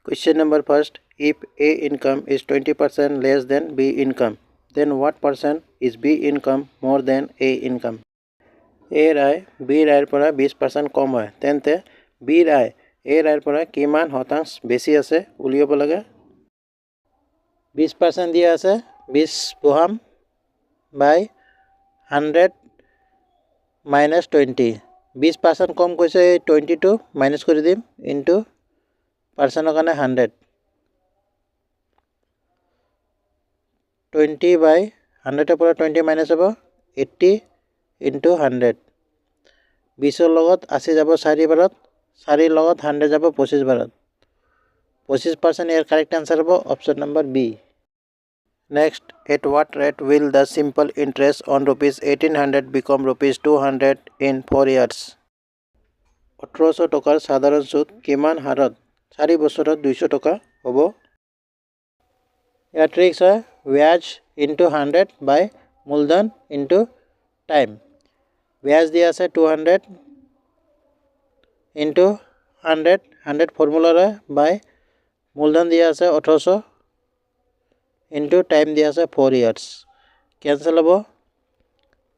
Question number first. If A income is 20% less than B income, then what percent is B income more than A income? A Rai B ৰাইৰ পৰা 20% কম হয়, তেন্তে B Rai A ৰাইৰ পৰা কিমান শতাংশ বেছি আছে উলিয়াব লাগে। 20% দিয়া আছে, 20 বহাম বাই 100 minus 20. 20% কম কৈছে 22 মাইনাস কৰি দিম ইনটু পাৰ্সেন্টৰ কাৰণে 100. 20 by 100 পৰা 20 মাইনাস হ'ব 80 ইনটু 100. 20ৰ লগত 80 যাব 4 বাৰত, 4ৰ লগত 100 যাব 25 বাৰত. 25% ইয়াৰ কাৰেক্ট আনসাৰ হ'ব option number B. Next, at what rate will the simple interest on rupees 1800 become rupees 200 in 4 years? 1800 টকাৰ সাধাৰণ সুদ কিমান হাৰত 4 বছৰত 200 টকা হ'ব? ইয়াৰ ট্ৰিক্স হয় ব্যাজ ইনটু 100 বাই মূলধন ইনটু টাইম। ব্যাজ দিয়া আছে 200 ইনটু 100, 100 ফৰ্মুলাৰে বাই মূলধন দিয়া আছে 1800 ইনটু টাইম দিয়া আছে 4 years. কেনসেল হ'ব,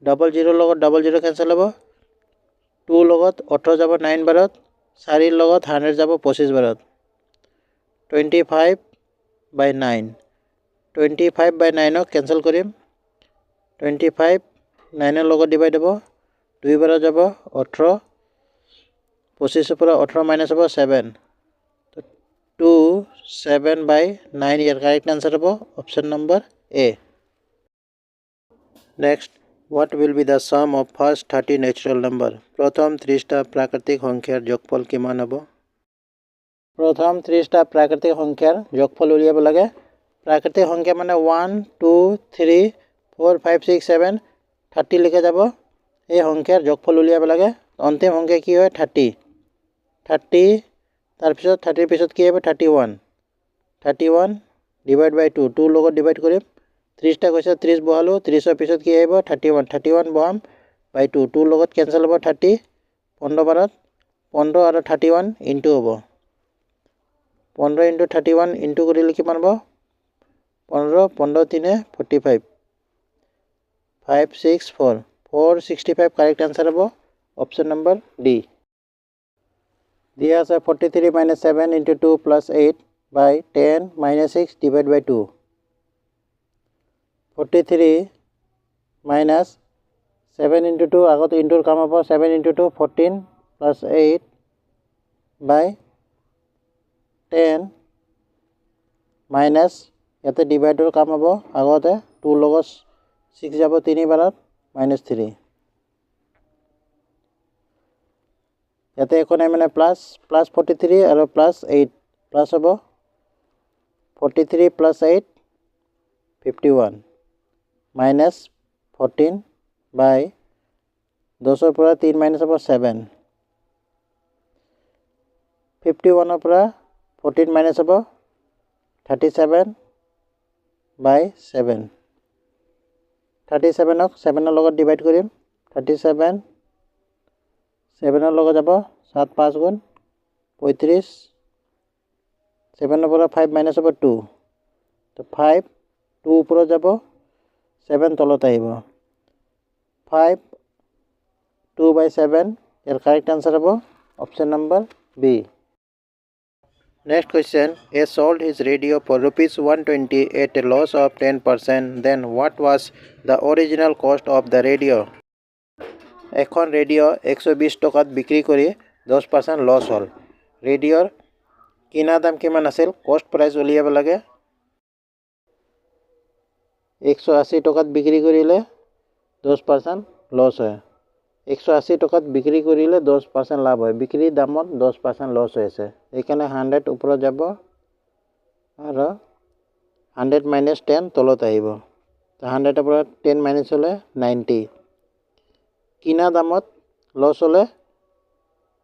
00 লগত 00 কেনসেল হ'ব, 2 লগত 18 যাব 9 বাৰত, 4 লগত 100 যাব 25 বাৰত. 25 by 9, 25 by 9 কেনসেল কৰিম, 25 9 লগত ডিভাইড হ'ব, 2 বাৰত যাব 18, 25 পৰা 18 মাইনাস হ'ব 7, 2 7 by 9 ইয়াৰ কাৰেক্ট আনসাৰ হ'ব option number A. Next, what will be the sum of first 30 natural number? প্রথম 30টা প্রাকৃতিক সংখ্যাৰ যোগফল কিমান হ'ব? প্ৰথম 30টা প্ৰাকৃতিক সংখ্যাৰ যোগফল উলিয়াব লাগে। প্রাকৃতিক সংখ্যা মানে 1 2 3 4 5 6 7 30 লিখে যাব। এই সংখ্যাৰ যোগফল উলিয়াব লাগে। অন্তিম সংখ্যা কি হয় 30, 30 তাৰপিছত 30 পিছত কি হ'ব 31, 31 ডিভাইড বাই 2, 2 লগত ডিভাইড কৰিম, 30টা কৈছে 30 বহালো, 30ৰ পিছত কি আহিব 31, 31 বহাম বাই 2, 2 লগত কেনসেল হ'ব 30, 15 বাৰত 15 আৰু 31 ইনটু হ'ব, 15 ইনটু 31 ইনটু কৰিলে কিমান হ'ব 15, 15 3 45, 5 6 4, 465 কারেক্ট আনসার হ'ব অপশন নম্বৰ ডি। দিয়া আছে 43 minus 7 into 2 plus 8 by 10 minus 6 divided by 2. 43 minus 7 into 2 আগত ইনটুৰ কাম হ'ব, 7 into 2 14 plus 8 by 10 minus ইয়াতে ডিভাইডৰ কাম হ'ব, আগতে 2 লগত 6 যাব 3 বাৰত minus 3. ইয়াতে একো নাই মানে প্লাস 43 আৰু প্লাস 8 প্লাস হ'ব 43 plus 8 51 minus 14 by 10 পৰা 3 minus হ'ব 7, 51 পৰা 14 minus হ'ব 37 by 7, 37 ক 7 ৰ লগত ডিভাইড কৰিম, 37 7 ৰ লগত যাব 7 5 গুণ 35, 7 পৰা 5 মাইনাস হ'ব 2, তো 5 2 ওপৰত যাব 7 তলত আহিব, 5 2 by 7 ইয়াৰ কাৰেক্ট আনসাৰ হ'ব option number B. Next question, A sold his radio for rupees 120 at a loss of 10%, then what was the original cost of the radio? এখন ৰেডিঅ 120 টকাত বিক্ৰী কৰি 10% লছ হ'ল। ৰেডিঅ'ৰ কিনা দাম কিমান আছিল? কষ্ট প্ৰাইস উলিয়াব লাগে। 180 টকাত বিক্ৰী কৰিলে 10% লছ হয়। 180 টকাত বিক্ৰী কৰিলে 10% লাভ হয়। বিক্ৰী দামত 10% লছ হৈ আছে। এইকাৰণে 100 ওপৰত যাব আৰু 100 minus 10 তলত আহিব। 100 পৰা 10 minus হ'লে 90। কিনা দামত লছ হ'লে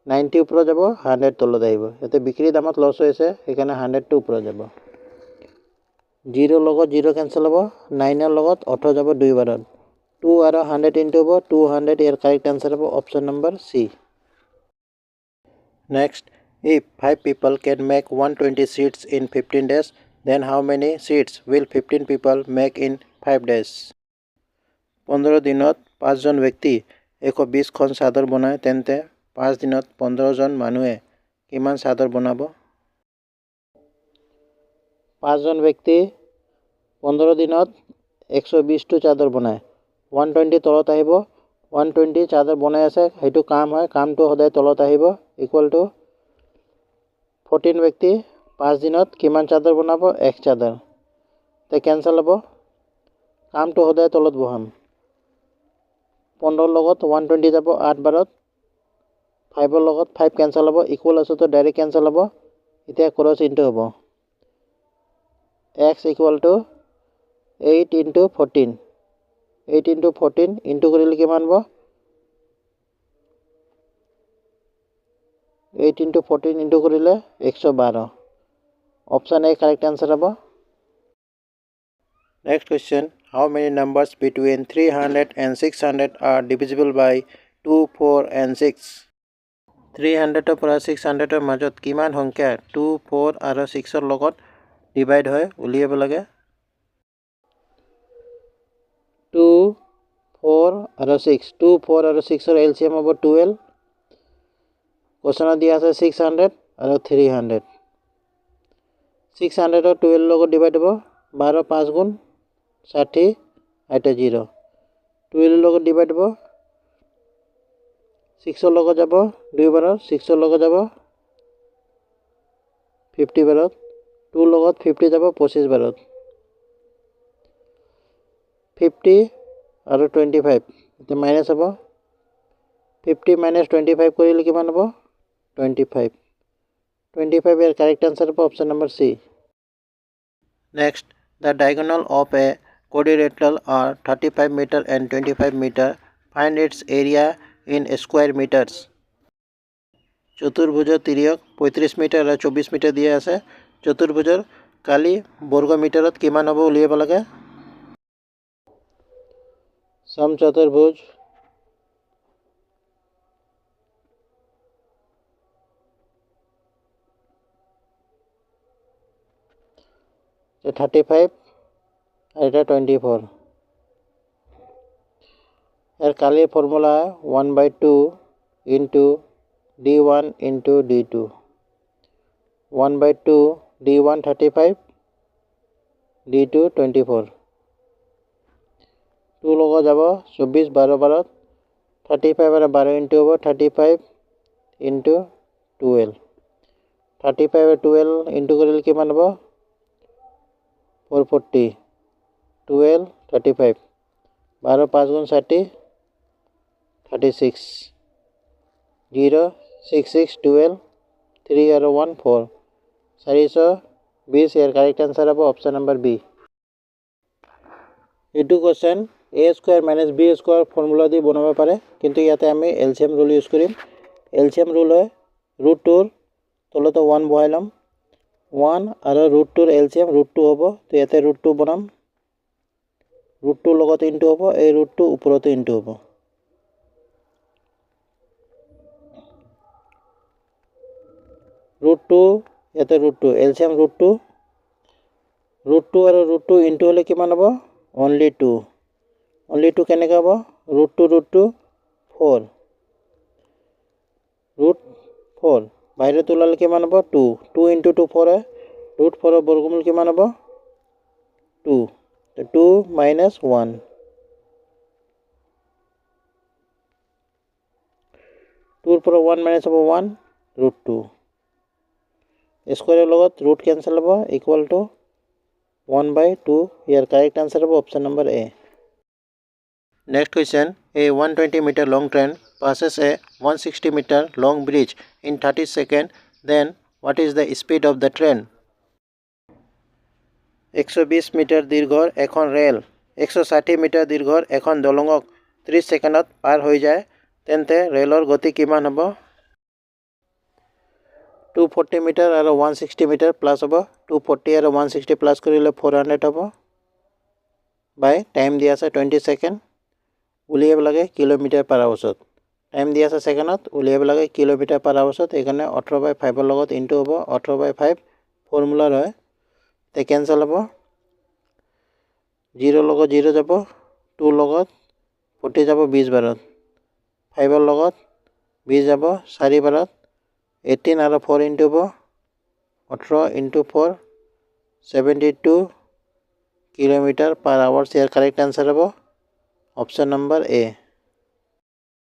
90 ওপৰত যাব, 100 তলত আহিব। ইয়াতে বিক্ৰী দামত লছ হৈছে, সেইকাৰণে 100 ওপৰত যাব। 0 লগত 0 কেনসেল হ'ব, 9 লগত 18 যাব 2 বাৰত। 2 আৰু 100 ইনটু হ'ব 200, ইয়াৰ কাৰেক্ট আনসাৰ হ'ব option number C. Next, If 5 people can make 120 seats in 15 days, then how many seats will 15 people make in 5 days? 15 দিনত 5 জন ব্যক্তি 120খন চাদৰ বনায় তেন্তে 5 দিনত 15 জন মানুহে কিমান চাদৰ বনাব? 5 জন ব্যক্তি 15 দিনত 120টো চাদৰ বনায় 120 তলত আহিব 120 চাদৰ বনাই আছে সেইটো কাম হয় কামটো সদায় তলত আহিব ইকুৱেল টু 14 ব্যক্তি 5 দিনত কিমান চাদৰ বনাব 1 চাদৰ তে কেনসেল হ'ব কামটো সদায় তলত বহাম 15 লগত 120 যাব 8 বাৰত 5 লগত 5 কেনসেল হ'ব ইকুৱেল আছে তো ডাইৰেক্ট কেনসেল হ'ব এতিয়া ক্ৰছ ইনটু হ'ব x equal to 8 into 14 8 into 14 into কৰিলে কিমান হ'ব 8 into 14 into কৰিলে 112 অপশন A correct answer হ'ব next question how many numbers between 300 and 600 are divisible by 2 4 and 6 300 পৰা 600 ৰ মাজত কিমান সংখ্যা 2 4 আৰু 6 ৰ লগত ডিভাইড হয় উলিয়াব লাগে 2 4 আৰু 6 2 4 আৰু 6 ৰ এলচিএম হ'ব 12 কোৱেশ্চনত দিয়া আছে 600 আৰু 300 600 ৰ 12 লগত ডিভাইড হ'ব 12 5 গুণ 60 এটা 0 12 লগত ডিভাইড হ'ব 6 ৰ লগত যাব 2 বাৰ 6 ৰ লগত যাব 50 বাৰত 2 লগত 50 যাব 25 বাৰত 50 আৰু 25 এটা মাইনাস হ'ব 50 minus 25 কৰিলে কিমান হ'ব 25 25 এর correct answer হ'ব option number C next the diagonal of a quadrilateral are 35 meter and 25 meter find its area in square meters চতুৰ্ভুজৰ তিৰ্যক 35 মিটাৰ আৰু 24 মিটাৰ দিয়া আছে চতুৰ্ভুজৰ কালি বৰ্গ মিটাৰত কিমান হ'ব উলিয়াব লাগে समचतुर्भुज 35 আর এটা 24 এর কালির formula 1/2 into d1 into d2 1/2 d1 35 d2 24 2 লগা যাব 24 12 বাৰত 35 আর 12 ইনটু হ'ব 35 into 12 35 আর 12 ইনটু কৰিলে কিমান হ'ব 440 12 35 12 5 গুণ 60 36 0 6 6 12 3 আর 1 4 420 এর কারেক্ট आंसर হবে অপশন নাম্বার বি এইটো question a square minus b square formula দি বনাব পারে কিন্তু ইয়াতে আমি এলসিএম রুল ইউজ করিম এলসিএম রুল হয় √2 তলতে 1 বহাইলাম 1 আৰু √2 এলসিএম √2 হ'ব তো ইয়াতে √2 বনাম √2 লগত ইনটু হ'ব এই √2 উপৰতে ইনটু হ'ব √2 ইয়াতে √2 এলসিএম √2 আৰু √2 ইনটু হলে কিমান হ'ব only 2 কেনেকৈ হ'ব √2 4 √4 বাইরে তোলালে কিমান হ'ব 2 2 into 2 4 হয় √4 ৰ বৰ্গমূল কিমান হ'ব 2 2 minus 1 2 ৰ পৰা 1 minus হ'ব 1 √2 স্কয়াৰৰ লগত ৰুট কেনসেল হ'ব ইকুৱেল টু 1/2 ইয়াৰ কারেক্ট आंसर হ'ব option number A next question a 120 meter long train passes a 160 meter long bridge in 30 seconds then what is the speed of the train 120 metre দীৰ্ঘৰ এখন rail 160 metre দীৰ্ঘৰ এখন দলঙক 30 সেকেন্ডত পাৰ হৈ যায় তেন্তে ৰেলৰ গতি কিমান হ'ব 240 মিটাৰ আৰু 160 মিটাৰ প্লাস হ'ব 240 আৰু 160 প্লাস কৰিলে 400 হ'ব বাই টাইম দিয়া আছে 20 সেকেন্ড উলিয়াব লাগে কিলোমিটাৰ পাৰ আৱাৰত টাইম দি আছে ছেকেণ্ডত উলিয়াব লাগে কিলোমিটাৰ পাৰ আৱাৰ্ছত সেইকাৰণে 18/5 লগত ইনটু হ'ব 18/5 ফৰ্মুলাৰ হয় তে কেনসেল হ'ব 0 লগত 0 যাব 2 লগত 40 যাব 20 বাৰত 5 লগত 20 যাব 4 বাৰত 18 আৰু 4 ইনটু হ'ব 18 ইনটু 4 72 কিলোমিটাৰ পাৰ আৱাৰ্ছ ইয়াৰ কাৰেক্ট আনসাৰ হ'ব অপশ্যন নম্বৰ এ